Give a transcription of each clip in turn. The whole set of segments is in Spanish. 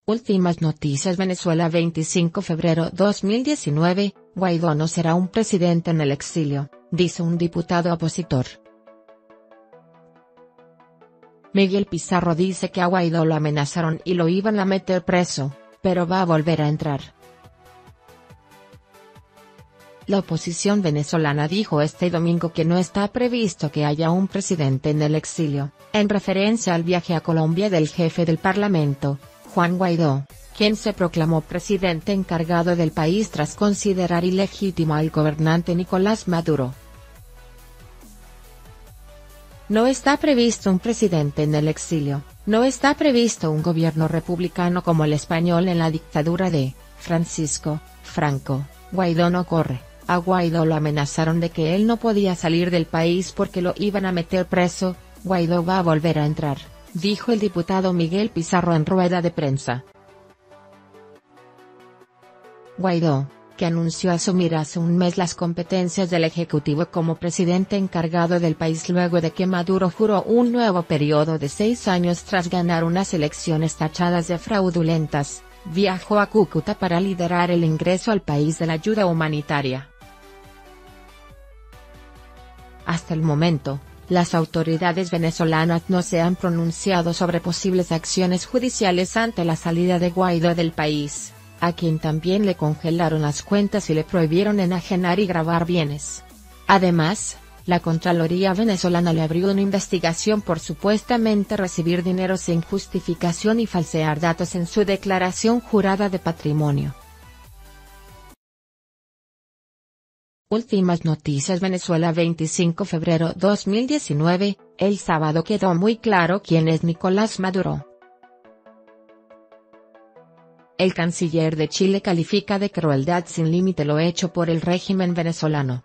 Últimas noticias. Venezuela, 25 de febrero 2019, Guaidó no será un presidente en el exilio, dice un diputado opositor. Miguel Pizarro dice que a Guaidó lo amenazaron y lo iban a meter preso, pero va a volver a entrar. La oposición venezolana dijo este domingo que no está previsto que haya un presidente en el exilio, en referencia al viaje a Colombia del jefe del Parlamento, Juan Guaidó, quien se proclamó presidente encargado del país tras considerar ilegítimo al gobernante Nicolás Maduro. No está previsto un presidente en el exilio, no está previsto un gobierno republicano como el español en la dictadura de Francisco Franco. Guaidó no corre. A Guaidó lo amenazaron de que él no podía salir del país porque lo iban a meter preso. Guaidó va a volver a entrar, dijo el diputado Miguel Pizarro en rueda de prensa. Guaidó, que anunció asumir hace un mes las competencias del Ejecutivo como presidente encargado del país luego de que Maduro juró un nuevo periodo de 6 años tras ganar unas elecciones tachadas de fraudulentas, viajó a Cúcuta para liderar el ingreso al país de la ayuda humanitaria. Hasta el momento, las autoridades venezolanas no se han pronunciado sobre posibles acciones judiciales ante la salida de Guaidó del país, a quien también le congelaron las cuentas y le prohibieron enajenar y grabar bienes. Además, la Contraloría venezolana le abrió una investigación por supuestamente recibir dinero sin justificación y falsear datos en su declaración jurada de patrimonio. Últimas noticias. Venezuela, 25 de febrero 2019, el sábado quedó muy claro quién es Nicolás Maduro. El canciller de Chile califica de crueldad sin límite lo hecho por el régimen venezolano.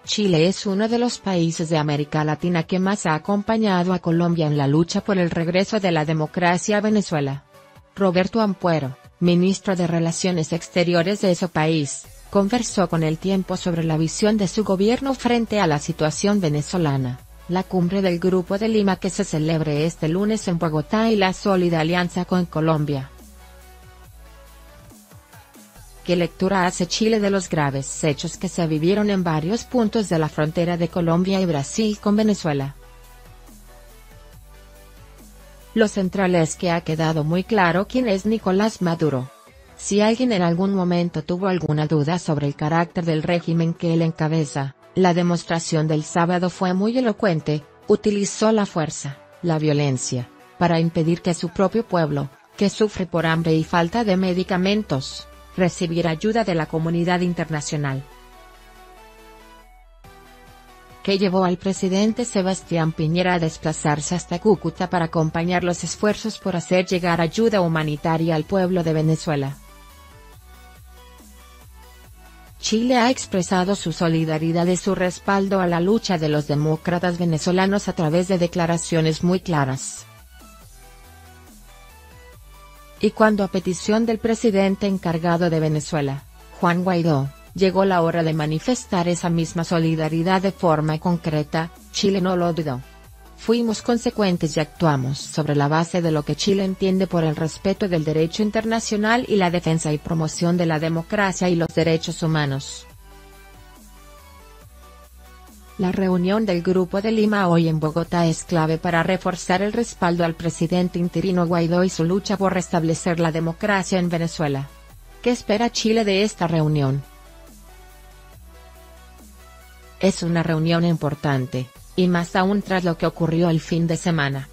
Chile es uno de los países de América Latina que más ha acompañado a Colombia en la lucha por el regreso de la democracia a Venezuela. Roberto Ampuero, ministro de Relaciones Exteriores de ese país, conversó con El Tiempo sobre la visión de su gobierno frente a la situación venezolana, la cumbre del Grupo de Lima que se celebre este lunes en Bogotá y la sólida alianza con Colombia. ¿Qué lectura hace Chile de los graves hechos que se vivieron en varios puntos de la frontera de Colombia y Brasil con Venezuela? Lo central es que ha quedado muy claro quién es Nicolás Maduro. Si alguien en algún momento tuvo alguna duda sobre el carácter del régimen que él encabeza, la demostración del sábado fue muy elocuente. Utilizó la fuerza, la violencia, para impedir que su propio pueblo, que sufre por hambre y falta de medicamentos, recibiera ayuda de la comunidad internacional. Que llevó al presidente Sebastián Piñera a desplazarse hasta Cúcuta para acompañar los esfuerzos por hacer llegar ayuda humanitaria al pueblo de Venezuela. Chile ha expresado su solidaridad y su respaldo a la lucha de los demócratas venezolanos a través de declaraciones muy claras. Y cuando a petición del presidente encargado de Venezuela, Juan Guaidó, llegó la hora de manifestar esa misma solidaridad de forma concreta, Chile no lo dudó. Fuimos consecuentes y actuamos sobre la base de lo que Chile entiende por el respeto del derecho internacional y la defensa y promoción de la democracia y los derechos humanos. La reunión del Grupo de Lima hoy en Bogotá es clave para reforzar el respaldo al presidente interino Guaidó y su lucha por restablecer la democracia en Venezuela. ¿Qué espera Chile de esta reunión? Es una reunión importante, y más aún tras lo que ocurrió el fin de semana.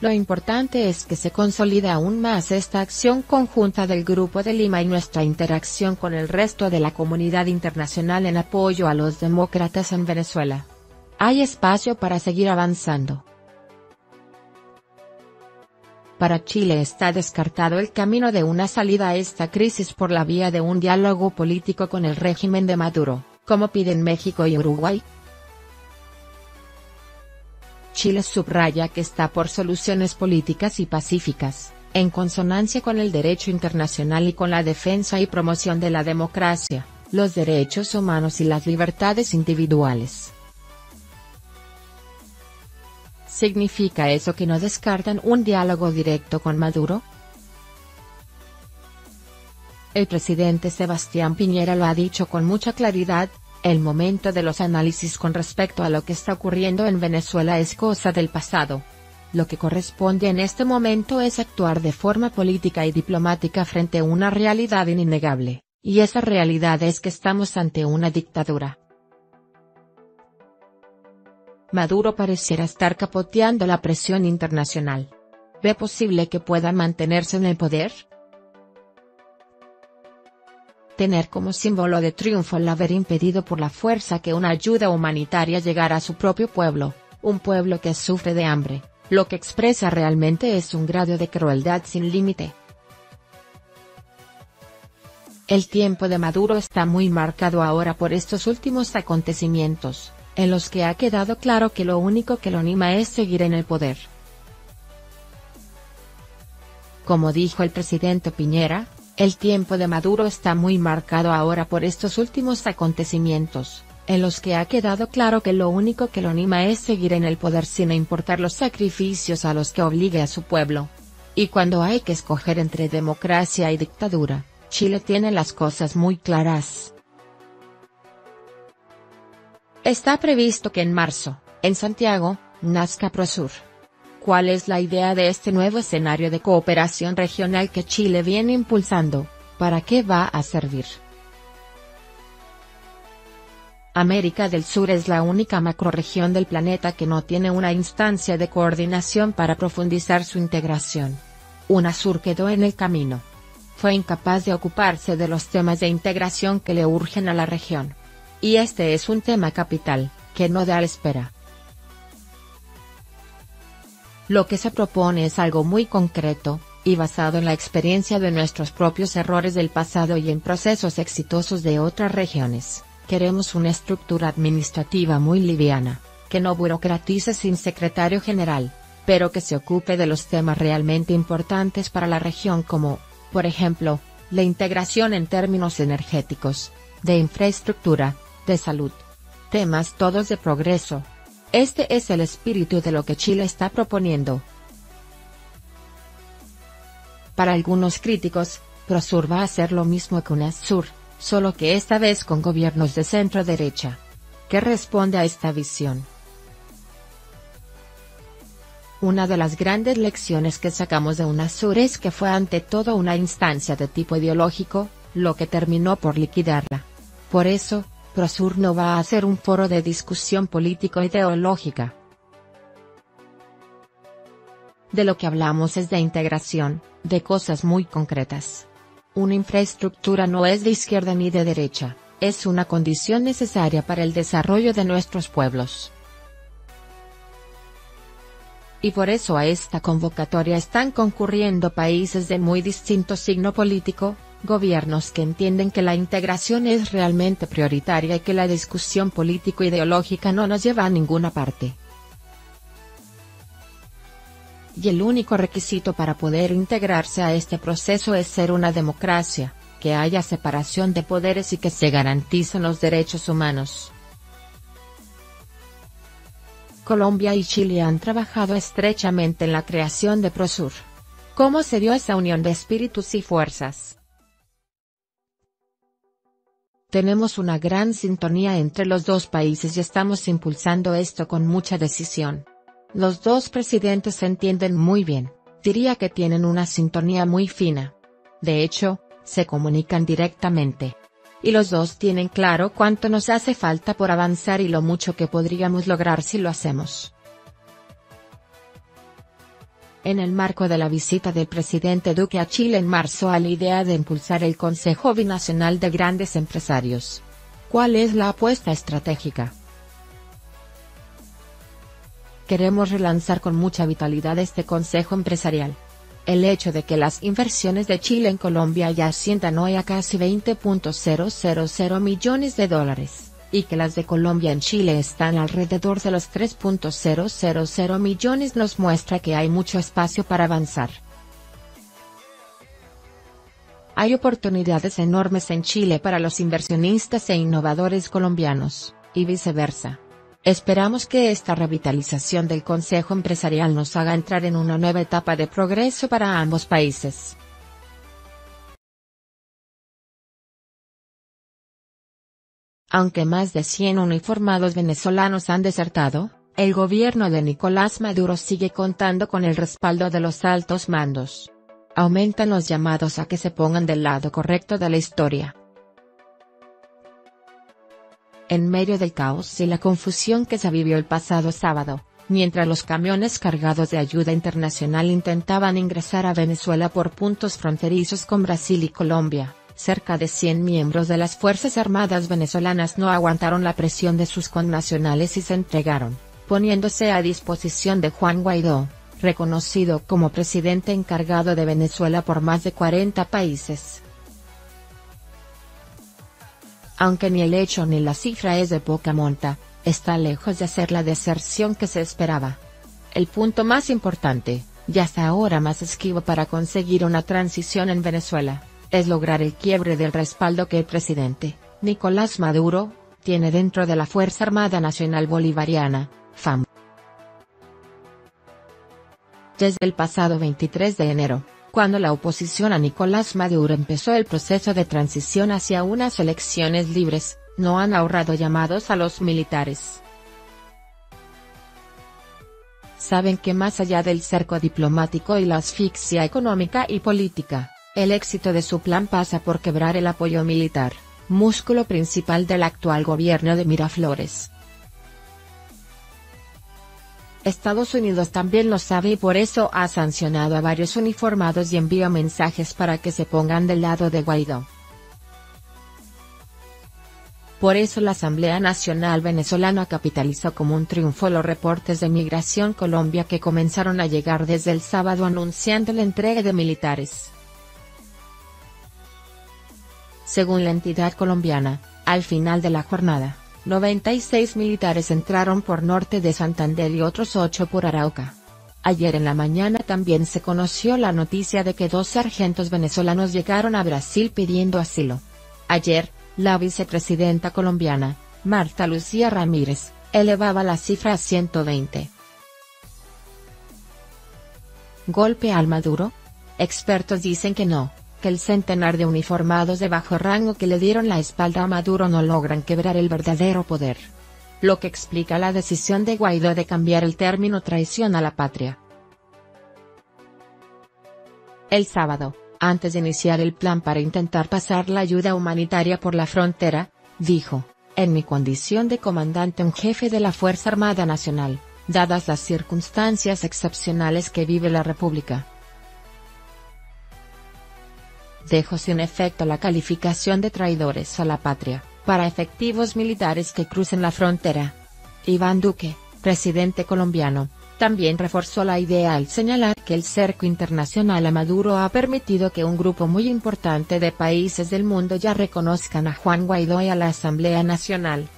Lo importante es que se consolide aún más esta acción conjunta del Grupo de Lima y nuestra interacción con el resto de la comunidad internacional en apoyo a los demócratas en Venezuela. Hay espacio para seguir avanzando. Para Chile está descartado el camino de una salida a esta crisis por la vía de un diálogo político con el régimen de Maduro, como piden México y Uruguay. Chile subraya que está por soluciones políticas y pacíficas, en consonancia con el derecho internacional y con la defensa y promoción de la democracia, los derechos humanos y las libertades individuales. ¿Significa eso que no descartan un diálogo directo con Maduro? El presidente Sebastián Piñera lo ha dicho con mucha claridad: el momento de los análisis con respecto a lo que está ocurriendo en Venezuela es cosa del pasado. Lo que corresponde en este momento es actuar de forma política y diplomática frente a una realidad innegable, y esa realidad es que estamos ante una dictadura. Maduro pareciera estar capoteando la presión internacional. ¿Ve posible que pueda mantenerse en el poder? Tener como símbolo de triunfo el haber impedido por la fuerza que una ayuda humanitaria llegara a su propio pueblo, un pueblo que sufre de hambre, lo que expresa realmente es un grado de crueldad sin límite. El tiempo de Maduro está muy marcado ahora por estos últimos acontecimientos, en los que ha quedado claro que lo único que lo anima es seguir en el poder. Como dijo el presidente Piñera, el tiempo de Maduro está muy marcado ahora por estos últimos acontecimientos, en los que ha quedado claro que lo único que lo anima es seguir en el poder sin importar los sacrificios a los que obligue a su pueblo. Y cuando hay que escoger entre democracia y dictadura, Chile tiene las cosas muy claras. Está previsto que en marzo, en Santiago, nazca Prosur. ¿Cuál es la idea de este nuevo escenario de cooperación regional que Chile viene impulsando? ¿Para qué va a servir? América del Sur es la única macrorregión del planeta que no tiene una instancia de coordinación para profundizar su integración. UNASUR quedó en el camino. Fue incapaz de ocuparse de los temas de integración que le urgen a la región. Y este es un tema capital, que no da la espera. Lo que se propone es algo muy concreto, y basado en la experiencia de nuestros propios errores del pasado y en procesos exitosos de otras regiones. Queremos una estructura administrativa muy liviana, que no burocratice sin secretario general, pero que se ocupe de los temas realmente importantes para la región como, por ejemplo, la integración en términos energéticos, de infraestructura, de salud. Temas todos de progreso. Este es el espíritu de lo que Chile está proponiendo. Para algunos críticos, Prosur va a hacer lo mismo que UNASUR, solo que esta vez con gobiernos de centro-derecha. ¿Qué responde a esta visión? Una de las grandes lecciones que sacamos de UNASUR es que fue ante todo una instancia de tipo ideológico, lo que terminó por liquidarla. Por eso, Prosur no va a ser un foro de discusión político-ideológica. De lo que hablamos es de integración, de cosas muy concretas. Una infraestructura no es de izquierda ni de derecha, es una condición necesaria para el desarrollo de nuestros pueblos. Y por eso a esta convocatoria están concurriendo países de muy distinto signo político, gobiernos que entienden que la integración es realmente prioritaria y que la discusión político-ideológica no nos lleva a ninguna parte. Y el único requisito para poder integrarse a este proceso es ser una democracia, que haya separación de poderes y que se garanticen los derechos humanos. Colombia y Chile han trabajado estrechamente en la creación de Prosur. ¿Cómo se dio esa unión de espíritus y fuerzas? Tenemos una gran sintonía entre los dos países y estamos impulsando esto con mucha decisión. Los dos presidentes se entienden muy bien, diría que tienen una sintonía muy fina. De hecho, se comunican directamente. Y los dos tienen claro cuánto nos hace falta por avanzar y lo mucho que podríamos lograr si lo hacemos. En el marco de la visita del presidente Duque a Chile en marzo a la idea de impulsar el Consejo Binacional de Grandes Empresarios. ¿Cuál es la apuesta estratégica? Queremos relanzar con mucha vitalidad este Consejo Empresarial. El hecho de que las inversiones de Chile en Colombia ya asciendan hoy a casi $20.000 millones, y que las de Colombia en Chile están alrededor de los $3.000 millones nos muestra que hay mucho espacio para avanzar. Hay oportunidades enormes en Chile para los inversionistas e innovadores colombianos, y viceversa. Esperamos que esta revitalización del Consejo Empresarial nos haga entrar en una nueva etapa de progreso para ambos países. Aunque más de 100 uniformados venezolanos han desertado, el gobierno de Nicolás Maduro sigue contando con el respaldo de los altos mandos. Aumentan los llamados a que se pongan del lado correcto de la historia. En medio del caos y la confusión que se vivió el pasado sábado, mientras los camiones cargados de ayuda internacional intentaban ingresar a Venezuela por puntos fronterizos con Brasil y Colombia, cerca de 100 miembros de las Fuerzas Armadas venezolanas no aguantaron la presión de sus connacionales y se entregaron, poniéndose a disposición de Juan Guaidó, reconocido como presidente encargado de Venezuela por más de 40 países. Aunque ni el hecho ni la cifra es de poca monta, está lejos de ser la deserción que se esperaba. El punto más importante, y hasta ahora más esquivo para conseguir una transición en Venezuela, es lograr el quiebre del respaldo que el presidente, Nicolás Maduro, tiene dentro de la Fuerza Armada Nacional Bolivariana, FAM. Desde el pasado 23 de enero, cuando la oposición a Nicolás Maduro empezó el proceso de transición hacia unas elecciones libres, no han ahorrado llamados a los militares. Saben que más allá del cerco diplomático y la asfixia económica y política, el éxito de su plan pasa por quebrar el apoyo militar, músculo principal del actual gobierno de Miraflores. Estados Unidos también lo sabe y por eso ha sancionado a varios uniformados y envía mensajes para que se pongan del lado de Guaidó. Por eso la Asamblea Nacional Venezolana capitalizó como un triunfo los reportes de Migración Colombia que comenzaron a llegar desde el sábado anunciando la entrega de militares. Según la entidad colombiana, al final de la jornada, 96 militares entraron por norte de Santander y otros 8 por Arauca. Ayer en la mañana también se conoció la noticia de que 2 sargentos venezolanos llegaron a Brasil pidiendo asilo. Ayer, la vicepresidenta colombiana, Marta Lucía Ramírez, elevaba la cifra a 120. ¿Golpe al Maduro? Expertos dicen que no, que el centenar de uniformados de bajo rango que le dieron la espalda a Maduro no logran quebrar el verdadero poder. Lo que explica la decisión de Guaidó de cambiar el término traición a la patria. El sábado, antes de iniciar el plan para intentar pasar la ayuda humanitaria por la frontera, dijo: en mi condición de comandante en jefe de la Fuerza Armada Nacional, dadas las circunstancias excepcionales que vive la República, dejo sin efecto la calificación de traidores a la patria, para efectivos militares que crucen la frontera. Iván Duque, presidente colombiano, también reforzó la idea al señalar que el cerco internacional a Maduro ha permitido que un grupo muy importante de países del mundo ya reconozcan a Juan Guaidó y a la Asamblea Nacional.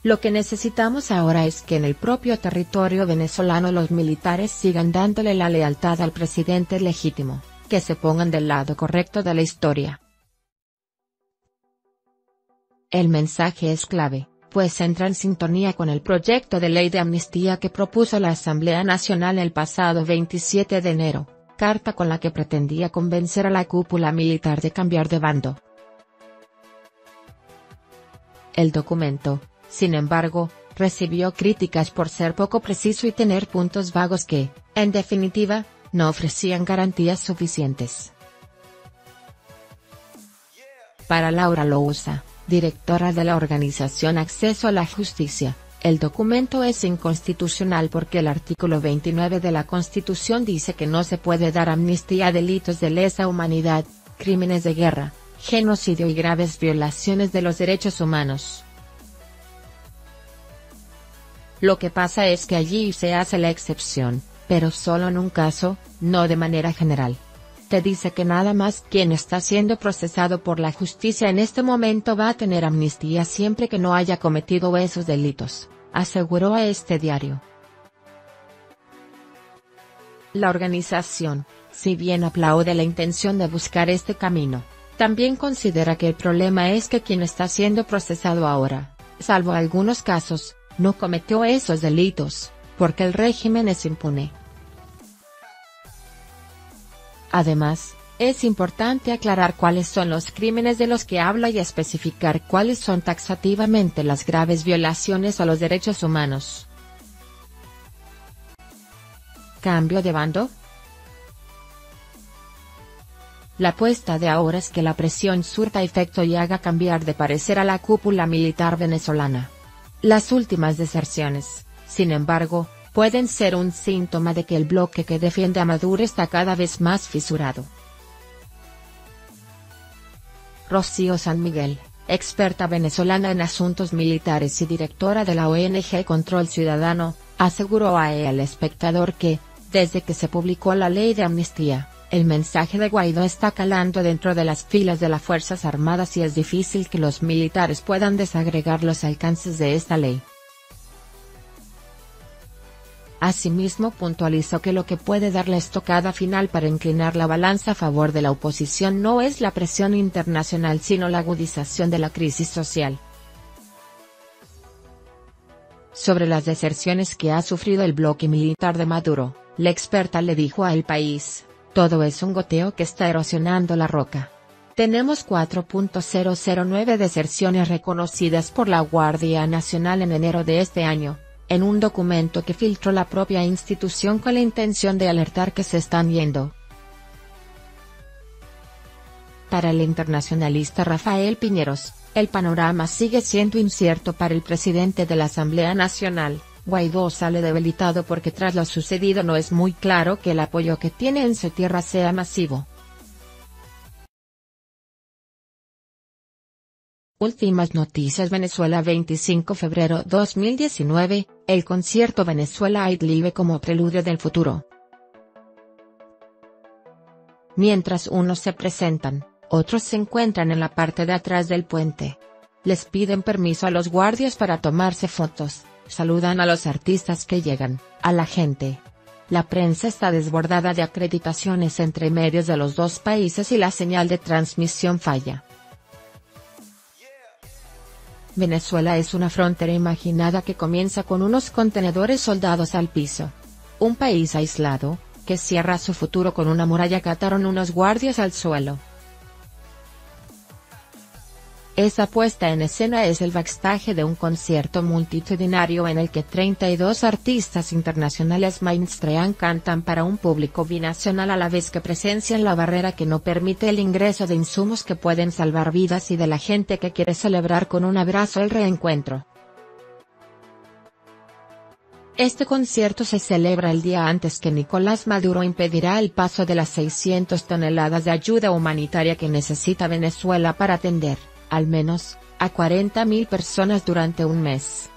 Lo que necesitamos ahora es que en el propio territorio venezolano los militares sigan dándole la lealtad al presidente legítimo, que se pongan del lado correcto de la historia. El mensaje es clave, pues entra en sintonía con el proyecto de ley de amnistía que propuso la Asamblea Nacional el pasado 27 de enero, carta con la que pretendía convencer a la cúpula militar de cambiar de bando. El documento, sin embargo, recibió críticas por ser poco preciso y tener puntos vagos que, en definitiva, no ofrecían garantías suficientes. Para Laura Lousa, directora de la organización Acceso a la Justicia, el documento es inconstitucional porque el artículo 29 de la Constitución dice que no se puede dar amnistía a delitos de lesa humanidad, crímenes de guerra, genocidio y graves violaciones de los derechos humanos. Lo que pasa es que allí se hace la excepción, pero solo en un caso, no de manera general. Te dice que nada más quien está siendo procesado por la justicia en este momento va a tener amnistía siempre que no haya cometido esos delitos, aseguró a este diario. La organización, si bien aplaude la intención de buscar este camino, también considera que el problema es que quien está siendo procesado ahora, salvo algunos casos, no cometió esos delitos, porque el régimen es impune. Además, es importante aclarar cuáles son los crímenes de los que habla y especificar cuáles son taxativamente las graves violaciones a los derechos humanos. ¿Cambio de bando? La apuesta de ahora es que la presión surta efecto y haga cambiar de parecer a la cúpula militar venezolana. Las últimas deserciones, sin embargo, pueden ser un síntoma de que el bloque que defiende a Maduro está cada vez más fisurado. Rocío San Miguel, experta venezolana en asuntos militares y directora de la ONG Control Ciudadano, aseguró a El Espectador que, desde que se publicó la ley de amnistía, el mensaje de Guaidó está calando dentro de las filas de las Fuerzas Armadas y es difícil que los militares puedan desagregar los alcances de esta ley. Asimismo puntualizó que lo que puede dar la estocada final para inclinar la balanza a favor de la oposición no es la presión internacional sino la agudización de la crisis social. Sobre las deserciones que ha sufrido el bloque militar de Maduro, la experta le dijo a El País: todo es un goteo que está erosionando la roca. Tenemos 4.009 deserciones reconocidas por la Guardia Nacional en enero de este año, en un documento que filtró la propia institución con la intención de alertar que se están yendo. Para el internacionalista Rafael Piñeros, el panorama sigue siendo incierto para el presidente de la Asamblea Nacional. Guaidó sale debilitado porque tras lo sucedido no es muy claro que el apoyo que tiene en su tierra sea masivo. Últimas noticias. Venezuela 25 de febrero 2019, el concierto Venezuela Idlive como preludio del futuro. Mientras unos se presentan, otros se encuentran en la parte de atrás del puente. Les piden permiso a los guardias para tomarse fotos, saludan a los artistas que llegan, a la gente. La prensa está desbordada de acreditaciones entre medios de los dos países y la señal de transmisión falla. Venezuela es una frontera imaginada que comienza con unos contenedores soldados al piso. Un país aislado, que cierra su futuro con una muralla que ataron unos guardias al suelo. Esa puesta en escena es el backstage de un concierto multitudinario en el que 32 artistas internacionales mainstream cantan para un público binacional a la vez que presencian la barrera que no permite el ingreso de insumos que pueden salvar vidas y de la gente que quiere celebrar con un abrazo el reencuentro. Este concierto se celebra el día antes que Nicolás Maduro impedirá el paso de las 600 toneladas de ayuda humanitaria que necesita Venezuela para atender, al menos, a 40.000 personas durante un mes.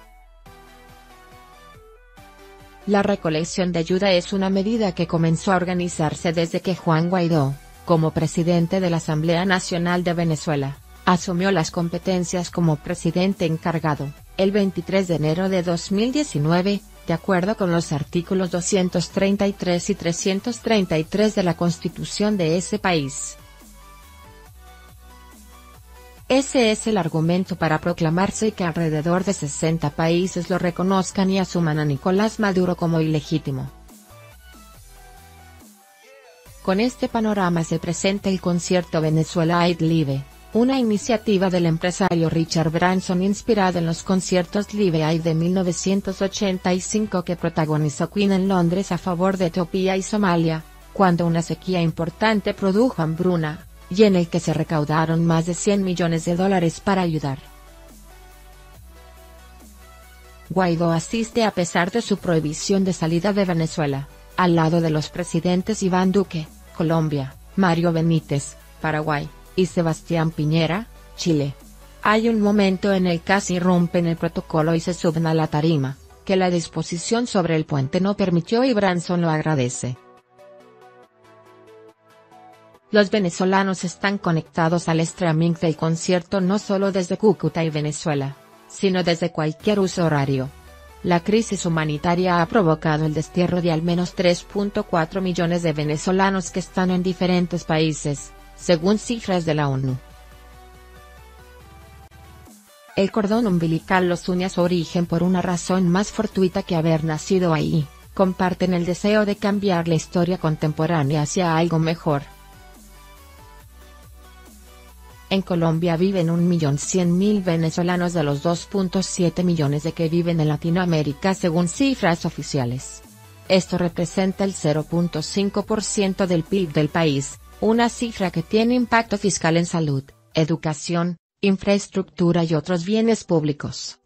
La recolección de ayuda es una medida que comenzó a organizarse desde que Juan Guaidó, como presidente de la Asamblea Nacional de Venezuela, asumió las competencias como presidente encargado, el 23 de enero de 2019, de acuerdo con los artículos 233 y 333 de la Constitución de ese país. Ese es el argumento para proclamarse y que alrededor de 60 países lo reconozcan y asuman a Nicolás Maduro como ilegítimo. Con este panorama se presenta el concierto Venezuela Idlive, una iniciativa del empresario Richard Branson inspirado en los conciertos Live Aid de 1985 que protagonizó Queen en Londres a favor de Etiopía y Somalia, cuando una sequía importante produjo hambruna, y en el que se recaudaron más de $100 millones para ayudar. Guaidó asiste a pesar de su prohibición de salida de Venezuela, al lado de los presidentes Iván Duque, Colombia, Mario Benítez, Paraguay, y Sebastián Piñera, Chile. Hay un momento en el que casi rompen el protocolo y se suben a la tarima, que la disposición sobre el puente no permitió y Branson lo agradece. Los venezolanos están conectados al streaming del concierto no solo desde Cúcuta y Venezuela, sino desde cualquier uso horario. La crisis humanitaria ha provocado el destierro de al menos 3.4 millones de venezolanos que están en diferentes países, según cifras de la ONU. El cordón umbilical los une a su origen por una razón más fortuita que haber nacido ahí, comparten el deseo de cambiar la historia contemporánea hacia algo mejor. En Colombia viven 1.100.000 venezolanos de los 2.7 millones de que viven en Latinoamérica según cifras oficiales. Esto representa el 0.5% del PIB del país, una cifra que tiene impacto fiscal en salud, educación, infraestructura y otros bienes públicos.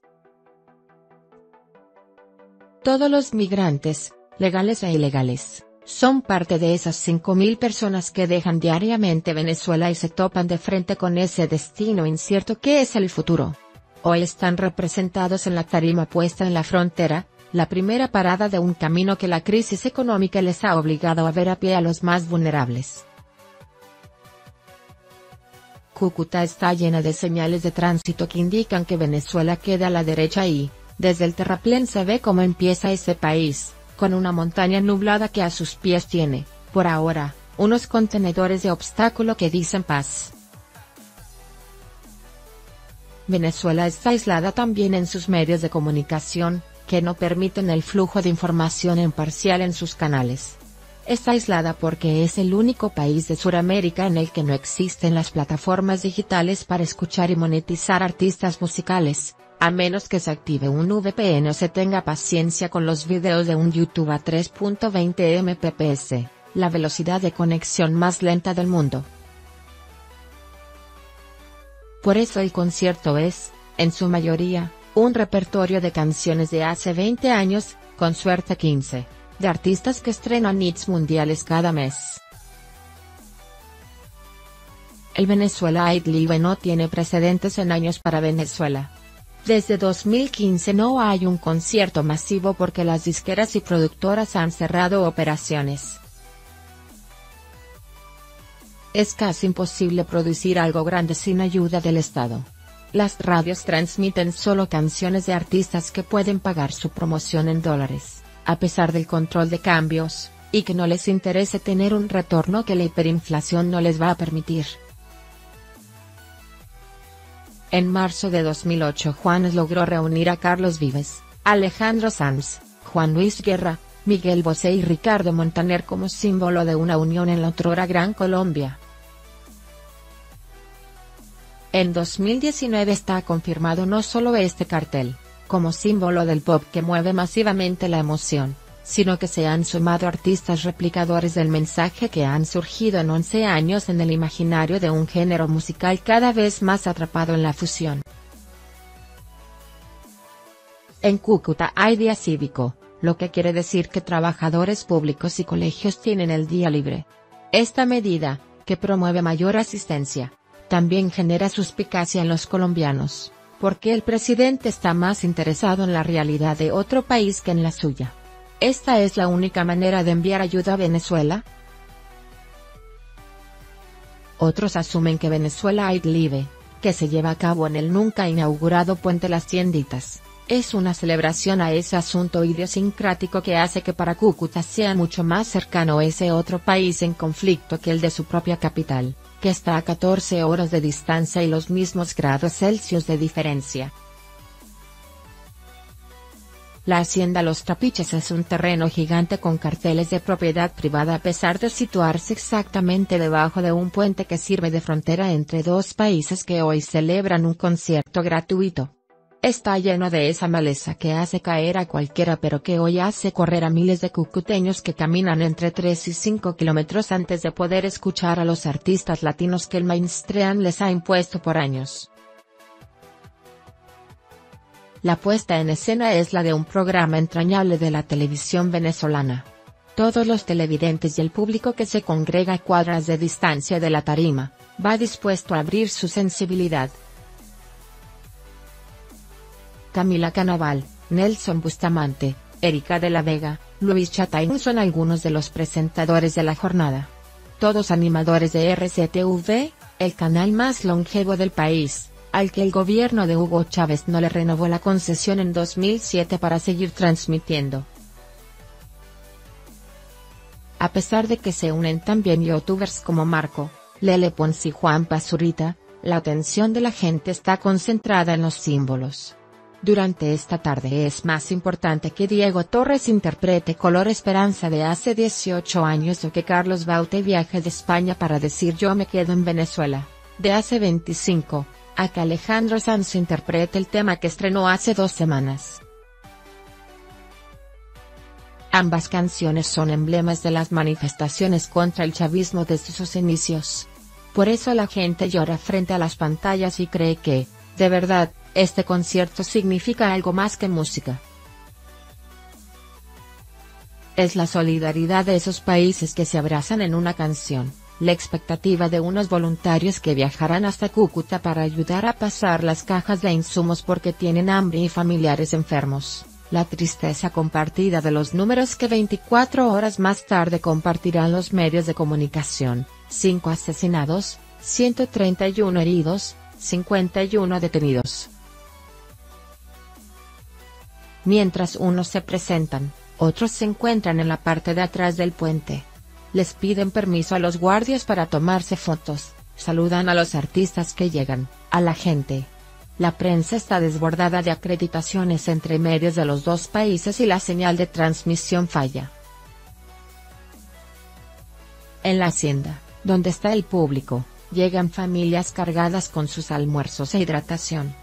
Todos los migrantes, legales e ilegales, son parte de esas 5.000 personas que dejan diariamente Venezuela y se topan de frente con ese destino incierto que es el futuro. Hoy están representados en la tarima puesta en la frontera, la primera parada de un camino que la crisis económica les ha obligado a ver a pie a los más vulnerables. Cúcuta está llena de señales de tránsito que indican que Venezuela queda a la derecha y, desde el terraplén se ve cómo empieza ese país, con una montaña nublada que a sus pies tiene, por ahora, unos contenedores de obstáculo que dicen paz. Venezuela está aislada también en sus medios de comunicación, que no permiten el flujo de información imparcial en sus canales. Está aislada porque es el único país de Sudamérica en el que no existen las plataformas digitales para escuchar y monetizar artistas musicales, a menos que se active un VPN o se tenga paciencia con los videos de un YouTube a 3.20 Mbps, la velocidad de conexión más lenta del mundo. Por eso el concierto es, en su mayoría, un repertorio de canciones de hace 20 años, con suerte 15, de artistas que estrenan hits mundiales cada mes. El Venezuela I'd Live no tiene precedentes en años para Venezuela. Desde 2015 no hay un concierto masivo porque las disqueras y productoras han cerrado operaciones. Es casi imposible producir algo grande sin ayuda del Estado. Las radios transmiten solo canciones de artistas que pueden pagar su promoción en dólares, a pesar del control de cambios, y que no les interese tener un retorno que la hiperinflación no les va a permitir. En marzo de 2008 Juanes logró reunir a Carlos Vives, Alejandro Sanz, Juan Luis Guerra, Miguel Bosé y Ricardo Montaner como símbolo de una unión en la otrora Gran Colombia. En 2019 está confirmado no solo este cartel, como símbolo del pop que mueve masivamente la emoción, sino que se han sumado artistas replicadores del mensaje que han surgido en 11 años en el imaginario de un género musical cada vez más atrapado en la fusión. En Cúcuta hay día cívico, lo que quiere decir que trabajadores públicos y colegios tienen el día libre. Esta medida, que promueve mayor asistencia, también genera suspicacia en los colombianos, porque el presidente está más interesado en la realidad de otro país que en la suya. ¿Esta es la única manera de enviar ayuda a Venezuela? Otros asumen que Venezuela I'd Live, que se lleva a cabo en el nunca inaugurado Puente Las Tienditas, es una celebración a ese asunto idiosincrático que hace que para Cúcuta sea mucho más cercano ese otro país en conflicto que el de su propia capital, que está a 14 horas de distancia y los mismos grados Celsius de diferencia. La hacienda Los Trapiches es un terreno gigante con carteles de propiedad privada a pesar de situarse exactamente debajo de un puente que sirve de frontera entre dos países que hoy celebran un concierto gratuito. Está lleno de esa maleza que hace caer a cualquiera pero que hoy hace correr a miles de cucuteños que caminan entre 3 y 5 kilómetros antes de poder escuchar a los artistas latinos que el mainstream les ha impuesto por años. La puesta en escena es la de un programa entrañable de la televisión venezolana. Todos los televidentes y el público que se congrega a cuadras de distancia de la tarima, va dispuesto a abrir su sensibilidad. Camila Canaval, Nelson Bustamante, Erika de la Vega, Luis Chataín son algunos de los presentadores de la jornada. Todos animadores de RCTV, el canal más longevo del país, al que el gobierno de Hugo Chávez no le renovó la concesión en 2007 para seguir transmitiendo. A pesar de que se unen también youtubers como Marco, Lele Pons y Juan Pazurita, La atención de la gente está concentrada en los símbolos. Durante esta tarde es más importante que Diego Torres interprete Color Esperanza de hace 18 años o que Carlos Baute viaje de España para decir Yo me quedo en Venezuela, de hace 25, a que Alejandro Sanz interprete el tema que estrenó hace 2 semanas. Ambas canciones son emblemas de las manifestaciones contra el chavismo desde sus inicios. Por eso la gente llora frente a las pantallas y cree que, de verdad, este concierto significa algo más que música. Es la solidaridad de esos países que se abrazan en una canción, la expectativa de unos voluntarios que viajarán hasta Cúcuta para ayudar a pasar las cajas de insumos porque tienen hambre y familiares enfermos, la tristeza compartida de los números que 24 horas más tarde compartirán los medios de comunicación, 5 asesinados, 131 heridos, 51 detenidos. Mientras unos se presentan, otros se encuentran en la parte de atrás del puente. Les piden permiso a los guardias para tomarse fotos, saludan a los artistas que llegan, a la gente. La prensa está desbordada de acreditaciones entre medios de los dos países y la señal de transmisión falla. En la hacienda, donde está el público, llegan familias cargadas con sus almuerzos e hidratación.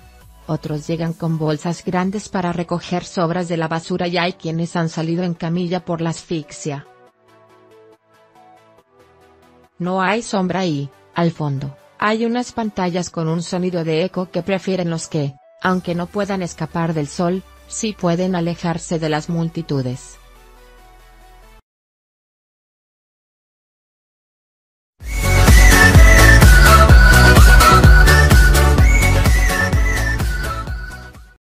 Otros llegan con bolsas grandes para recoger sobras de la basura y hay quienes han salido en camilla por la asfixia. No hay sombra y, al fondo, hay unas pantallas con un sonido de eco que prefieren los que, aunque no puedan escapar del sol, sí pueden alejarse de las multitudes.